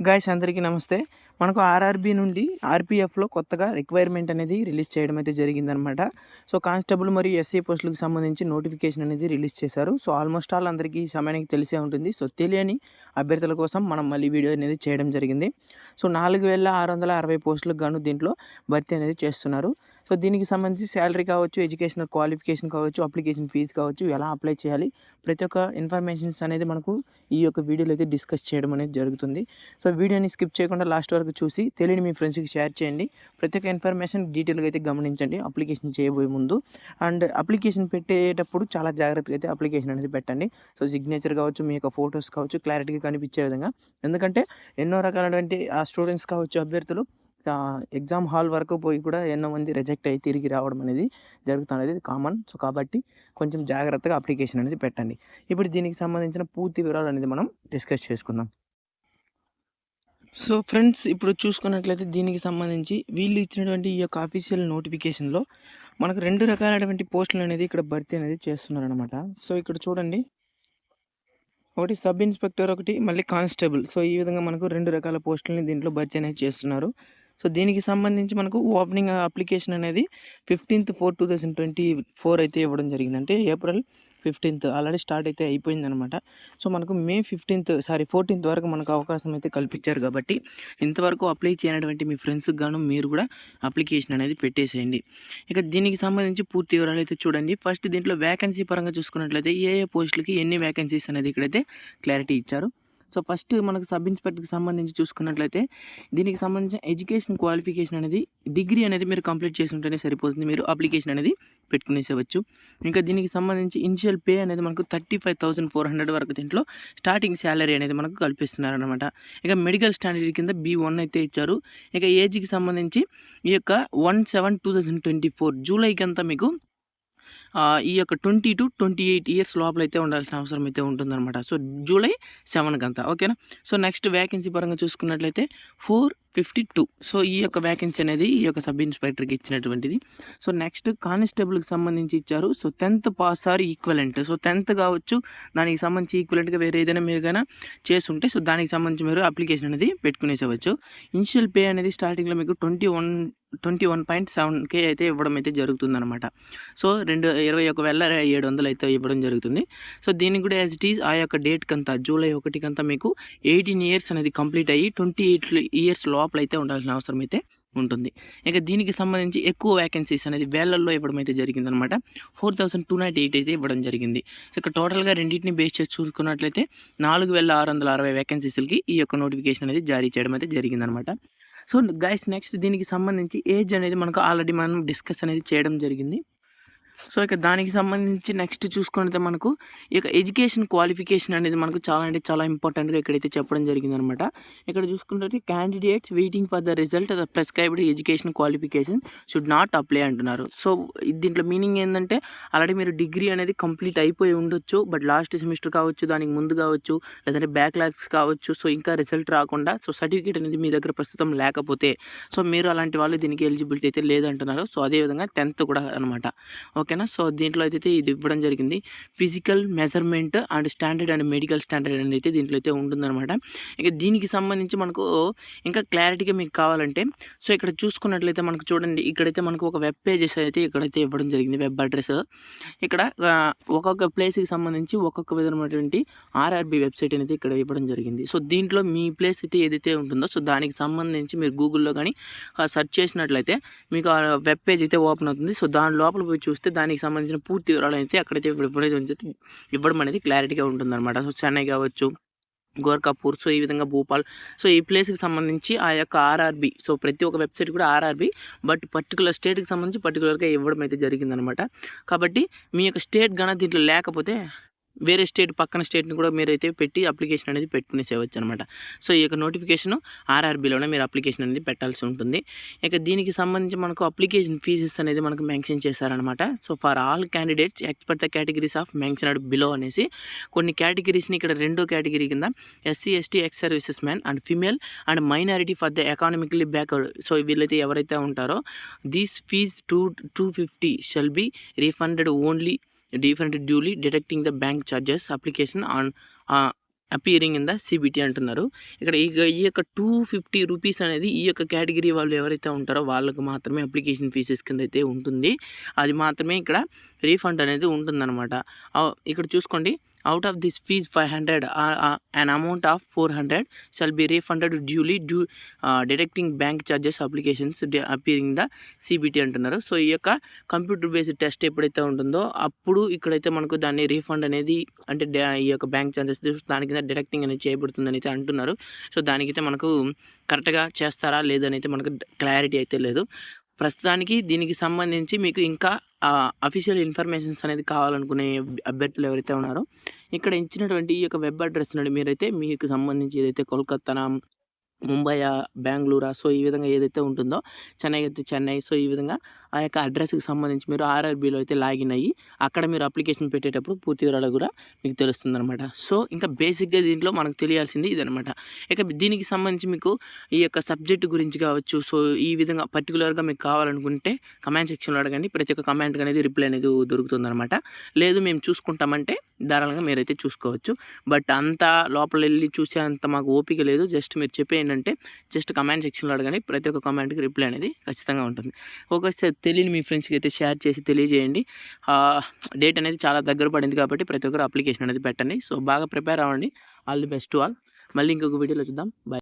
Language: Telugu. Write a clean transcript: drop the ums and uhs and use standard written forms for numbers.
గాయ్స్ అందరికీ నమస్తే. మనకు ఆర్ఆర్‌బీ నుండి ఆర్‌పీఎఫ్‌లో కొత్తగా రిక్వైర్మెంట్ అనేది రిలీజ్ చేయడం అయితే జరిగిందనమాట. సో, కానిస్టేబుల్ మరియు ఎస్ఐ పోస్టులకు సంబంధించి నోటిఫికేషన్ అనేది రిలీజ్ చేశారు. సో, ఆల్మోస్ట్ ఆల్ అందరికీ ఈ సమయానికి తెలిసే ఉంటుంది. సో, తెలియని అభ్యర్థుల కోసం మనం మళ్ళీ వీడియో అనేది చేయడం జరిగింది. సో, 4660 పోస్టులకు గాను దీంట్లో భర్తీ అనేది చేస్తున్నారు. సో, దీనికి సంబంధించి శాలరీ కావచ్చు, ఎడ్యుకేషనల్ క్వాలిఫికేషన్ కావచ్చు, అప్లికేషన్ ఫీజు కావచ్చు, ఎలా అప్లై చేయాలి, ప్రతి ఒక్క ఇన్ఫర్మేషన్స్ అనేది మనకు ఈ యొక్క వీడియోలో అయితే డిస్కస్ చేయడం అనేది జరుగుతుంది. సో, వీడియోని స్కిప్ చేయకుండా లాస్ట్ వరకు చూసి తెలియని మీ ఫ్రెండ్స్కి షేర్ చేయండి. ప్రతి ఒక్క ఇన్ఫర్మేషన్ డీటెయిల్గా అయితే గమనించండి అప్లికేషన్ చేయబోయే ముందు. అండ్ అప్లికేషన్ పెట్టేటప్పుడు చాలా జాగ్రత్తగా అయితే అప్లికేషన్ అనేది పెట్టండి. సో, సిగ్నేచర్ కావచ్చు, మీ యొక్క ఫొటోస్ కావచ్చు క్లారిటీగా కనిపించే విధంగా. ఎందుకంటే ఎన్నో రకాలైనటువంటి స్టూడెంట్స్ కావచ్చు, అభ్యర్థులు ఎగ్జామ్ హాల్ వరకు పోయి కూడా ఎన్నో మంది రిజెక్ట్ అయ్యి తిరిగి రావడం అనేది జరుగుతున్నది, ఇది కామన్. సో, కాబట్టి కొంచెం జాగ్రత్తగా అప్లికేషన్ అనేది పెట్టండి. ఇప్పుడు దీనికి సంబంధించిన పూర్తి వివరాలు అనేది మనం డిస్కస్ చేసుకుందాం. సో ఫ్రెండ్స్, ఇప్పుడు చూసుకున్నట్లయితే దీనికి సంబంధించి వీళ్ళు ఇచ్చినటువంటి ఈ యొక్క అఫీషియల్ నోటిఫికేషన్లో మనకు 2 రకాలైనటువంటి పోస్టులు అనేది ఇక్కడ భర్తీ అనేది చేస్తున్నారనమాట. సో, ఇక్కడ చూడండి, ఒకటి సబ్ ఇన్స్పెక్టర్, ఒకటి మళ్ళీ కానిస్టేబుల్. సో, ఈ విధంగా మనకు 2 రకాల పోస్టులని దీంట్లో భర్తీ అనేది చేస్తున్నారు. సో, దీనికి సంబంధించి మనకు ఓపెనింగ్ అప్లికేషన్ అనేది 15/4/2024 అయితే ఇవ్వడం జరిగింది. అంటే ఏప్రిల్ 15th ఆల్రెడీ స్టార్ట్ అయితే అయిపోయిందనమాట. సో, మనకు మే 14th వరకు మనకు అవకాశం అయితే కల్పించారు. కాబట్టి ఇంతవరకు అప్లై చేయనటువంటి మీ ఫ్రెండ్స్కి గాను మీరు కూడా అప్లికేషన్ అనేది పెట్టేసేయండి. ఇక దీనికి సంబంధించి పూర్తి వివరాలు అయితే చూడండి. ఫస్ట్ దీంట్లో వేకెన్సీ పరంగా చూసుకున్నట్లయితే ఏ పోస్టులకి ఎన్ని వేకెన్సీస్ అనేది ఇక్కడైతే క్లారిటీ ఇచ్చారు. సో, ఫస్ట్ మనకు సబ్ ఇన్స్పెక్టర్కి సంబంధించి చూసుకున్నట్లయితే దీనికి సంబంధించిన ఎడ్యుకేషన్ క్వాలిఫికేషన్ అనేది డిగ్రీ అనేది మీరు కంప్లీట్ చేసి ఉంటేనే సరిపోతుంది, మీరు అప్లికేషన్ అనేది పెట్టుకునేసేవచ్చు. ఇంకా దీనికి సంబంధించి ఇనిషియల్ పే అనేది మనకు 35,400 వరకు దీంట్లో స్టార్టింగ్ శాలరీ అనేది మనకు కల్పిస్తున్నారనమాట. ఇక మెడికల్ స్టాండర్డ్ కింద B1 అయితే ఇచ్చారు. ఇక ఏజ్కి సంబంధించి ఈ యొక్క 1/7/2024 జూలైకి అంతా మీకు ఈ యొక్క 20 to 28 ఇయర్స్ లోపల అయితే ఉండాల్సిన అవసరం అయితే ఉంటుందన్నమాట. సో, జూలై 7కి అంతా ఓకేనా. సో, నెక్స్ట్ వేకెన్సీ పరంగా చూసుకున్నట్లయితే 452. సో, ఈ యొక్క వేకెన్సీ అనేది ఈ యొక్క సబ్ ఇన్స్పెక్టర్కి ఇచ్చినటువంటిది. సో, నెక్స్ట్ కానిస్టేబుల్కి సంబంధించి ఇచ్చారు. So, 10th pass or equivalent. So, 10th కావచ్చు, దానికి సంబంధించి ఈక్వలెంట్గా వేరే ఏదైనా మీరు కానీ చేస్తుంటే సో, దానికి సంబంధించి మీరు అప్లికేషన్ అనేది పెట్టుకునేసేవచ్చు. ఇనిషియల్ పే అనేది స్టార్టింగ్లో మీకు 21.7K అయితే ఇవ్వడం అయితే జరుగుతుందన్నమాట. సో, 21,700 అయితే ఇవ్వడం జరుగుతుంది. సో, దీనికి కూడా యాజ్ ఇట్ ఈజ్ ఆ యొక్క డేట్కి అంతా జూలై 1కి మీకు 18 ఇయర్స్ అనేది కంప్లీట్ అయ్యి 28 ఇయర్స్ లోపల అయితే ఉండాల్సిన అవసరం అయితే ఉంటుంది. ఇక దీనికి సంబంధించి ఎక్కువ వేకెన్సీస్ అనేది వేలల్లో ఇవ్వడం అయితే జరిగిందనమాట. 4,298 అయితే ఇవ్వడం జరిగింది. ఇక టోటల్గా రెండింటిని బేస్ చేసి చూసుకున్నట్లయితే 4,660 వేకెన్సీస్కి ఈ యొక్క నోటిఫికేషన్ అనేది జారీ చేయడం అయితే జరిగిందనమాట. సో గైస్, నెక్స్ట్ దీనికి సంబంధించి ఏజ్ అనేది మనకు ఆల్రెడీ మనం డిస్కస్ అనేది చేయడం జరిగింది. సో, ఇక దానికి సంబంధించి నెక్స్ట్ చూసుకుంటే మనకు ఇక ఎడ్యుకేషన్ క్వాలిఫికేషన్ అనేది మనకు చాలా అంటే చాలా ఇంపార్టెంట్గా ఇక్కడైతే చెప్పడం జరిగిందనమాట. ఇక్కడ చూసుకుంటే candidates waiting for the result the prescribed education qualification should not apply అంటున్నారు. సో, దీంట్లో మీనింగ్ ఏంటంటే ఆల్రెడీ మీరు డిగ్రీ అనేది కంప్లీట్ అయిపోయి ఉండొచ్చు, బట్ లాస్ట్ సెమిస్టర్ కావచ్చు, దానికి ముందు కావచ్చు, లేదంటే బ్యాక్లాగ్స్ కావచ్చు. సో, ఇంకా రిజల్ట్ రాకుండా సో సర్టిఫికేట్ అనేది మీ దగ్గర ప్రస్తుతం లేకపోతే సో మీరు అలాంటి వాళ్ళు దీనికి ఎలిజిబిలిటీ అయితే లేదంటున్నారు. సో, అదేవిధంగా 10th కూడా అనమాట. ఓకేనా. సో, దీంట్లో అయితే ఇది ఇవ్వడం జరిగింది. Physical measurement and standard and medical standard అనేది అయితే దీంట్లో అయితే ఉంటుందన్నమాట. ఇక దీనికి సంబంధించి మనకు ఇంకా క్లారిటీగా మీకు కావాలంటే సో, ఇక్కడ చూసుకున్నట్లయితే మనకు చూడండి, ఇక్కడైతే మనకు ఒక వెబ్ పేజెస్ అయితే ఇక్కడైతే ఇవ్వడం జరిగింది, వెబ్ అడ్రస్. ఇక్కడ ఒక్కొక్క ప్లేస్కి సంబంధించి ఒక్కొక్క విధమైనటువంటి ఆర్ఆర్బీ వెబ్సైట్ అనేది ఇక్కడ ఇవ్వడం జరిగింది. సో, దీంట్లో మీ ప్లేస్ అయితే ఏదైతే ఉంటుందో సో దానికి సంబంధించి మీరు గూగుల్లో కానీ సెర్చ్ చేసినట్లయితే మీకు ఆ వెబ్ పేజ్ అయితే ఓపెన్ అవుతుంది. సో, దాని లోపల పోయి చూస్తే దానికి సంబంధించిన పూర్తి వివరాలు అయితే అక్కడైతే ఇవ్వడం అనేది క్లారిటీగా ఉంటుందన్నమాట. సో, చెన్నై కావచ్చు, గోర్ఖాపూర్, సో ఈ విధంగా భూపాల్, సో ఈ ప్లేస్కి సంబంధించి ఆ యొక్క ఆర్ఆర్బీ, సో ప్రతి ఒక్క వెబ్సైట్ కూడా ఆర్ఆర్బీ, బట్ పర్టికులర్ స్టేట్కి సంబంధించి పర్టికులర్గా ఇవ్వడం అయితే జరిగిందనమాట. కాబట్టి మీ యొక్క స్టేట్ కానీ దీంట్లో లేకపోతే వేరే స్టేట్, పక్కన స్టేట్ని కూడా మీరైతే పెట్టి అప్లికేషన్ అనేది పెట్టుకునేసేవచ్చు అనమాట. సో, ఈ యొక్క నోటిఫికేషన్ ఆర్ఆర్బీలోనే మీరు అప్లికేషన్ అనేది పెట్టాల్సి ఉంటుంది. ఇక దీనికి సంబంధించి మనకు అప్లికేషన్ ఫీజెస్ అనేది మనకు మెన్షన్ చేశారనమాట. So, for all candidates except the categories of mentioned below అనేసి కొన్ని కేటగిరీస్ని ఇక్కడ 2వ కేటగిరీ కింద SC ST ex services man and female and minority for the economically backward, so వీళ్ళైతే ఎవరైతే ఉంటారో these fees 250 shall be refunded only different duly deducting the bank charges application on appearing in the CBT అంటున్నారు. ఇక్కడ ఈ యొక్క 250 రూపీస్ అనేది ఈ యొక్క కేటగిరీ వాళ్ళు ఎవరైతే ఉంటారో వాళ్ళకు మాత్రమే అప్లికేషన్ ఫీజెస్ కింద అయితే ఉంటుంది. అది మాత్రమే ఇక్కడ రీఫండ్ అనేది ఉంటుందన్నమాట. ఇక్కడ చూసుకోండి, out of this fees 500 an amount of 400 shall be refunded duly deducting bank charges applications appearing the CBT అంటున్నారు. సో ఈ యొక్క కంప్యూటర్ బేస్డ్ టెస్ట్ ఎప్పుడైతే ఉంటుందో అప్పుడు ఇక్కడైతే మనకు దాన్ని రీఫండ్ అనేది అంటే ఈ యొక్క బ్యాంక్ ఛార్జెస్ దాని కింద డిడక్టింగ్ అనేది చేయబడుతుందని అయితే అంటున్నారు. సో దానికైతే మనకు కరెక్ట్గా చేస్తారా లేదని అయితే మనకు క్లారిటీ అయితే లేదు. ప్రస్తుతానికి దీనికి సంబంధించి మీకు ఇంకా అఫీషియల్ ఇన్ఫర్మేషన్స్ అనేది కావాలనుకునే అభ్యర్థులు ఎవరైతే ఉన్నారో ఇక్కడ ఇచ్చినటువంటి ఈ యొక్క వెబ్ అడ్రస్ నుండి మీరైతే మీకు సంబంధించి ఏదైతే కోల్కత్తా, ముంబయా, బెంగళూరా, సో ఈ విధంగా ఏదైతే ఉంటుందో చెన్నై అయితే చెన్నై, సో ఈ విధంగా ఆ యొక్క అడ్రస్కి సంబంధించి మీరు ఆర్ఆర్బీలో అయితే లాగిన్ అయ్యి అక్కడ మీరు అప్లికేషన్ పెట్టేటప్పుడు పూర్తి వివరాలు కూడా మీకు తెలుస్తుంది అనమాట. సో ఇంకా బేసిక్గా దీంట్లో మనకు తెలియాల్సింది ఇదనమాట. ఇక దీనికి సంబంధించి మీకు ఈ యొక్క సబ్జెక్ట్ గురించి కావచ్చు, సో ఈ విధంగా పర్టికులర్గా మీకు కావాలనుకుంటే కమెంట్ సెక్షన్లో అడగండి, ప్రతి ఒక్క కమెంట్ అనేది రిప్లై అనేది దొరుకుతుంది అనమాట. లేదు మేము చూసుకుంటామంటే ధారాళంగా మీరైతే చూసుకోవచ్చు. బట్ అంత లోపల వెళ్ళి చూసే అంత మాకు ఓపిక లేదు. జస్ట్ మీరు చెప్పేయండి, జస్ట్ కమెంట్ సెక్షన్లో అడగండి, ప్రతి ఒక్క కమెంట్కి రిప్లై అనేది ఖచ్చితంగా ఉంటుంది. ఒకసారి తెలియని మీ ఫ్రెండ్స్కి అయితే షేర్ చేసి తెలియజేయండి. డేట్ అనేది చాలా దగ్గర పడింది కాబట్టి ప్రతి ఒక్కరు అప్లికేషన్ అనేది పెట్టండి. సో బాగా ప్రిపేర్ అవ్వండి. All the best to all. మళ్ళీ ఇంకొక వీడియోలో చూద్దాం. బాయ్.